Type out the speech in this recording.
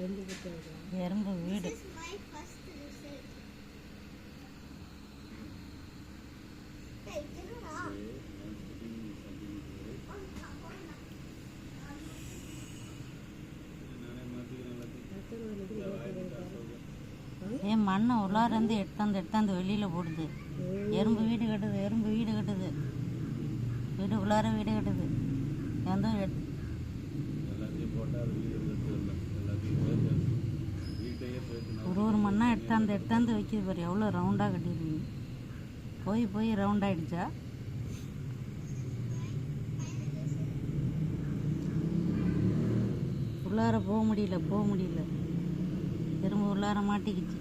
எறும்பு வீடு. ஏன் மண்ணை உள்ளாரந்து எடுத்தாந்து வெளியில் போடுது. எறும்பு வீடு கட்டுது, எறும்பு வீடு கட்டுது, வீடு உள்ளார வீடு கட்டுது. எந்த ஒரு மண்ணாக எடுத்தாந்து வைக்கிது பாரு. எவ்வளோ ரவுண்டாக கட்டிடுவீங்க. போய் ரவுண்டாகிடுச்சா? உள்ளார போக முடியல. எறும்பு உள்ளார மாட்டிக்கிச்சு.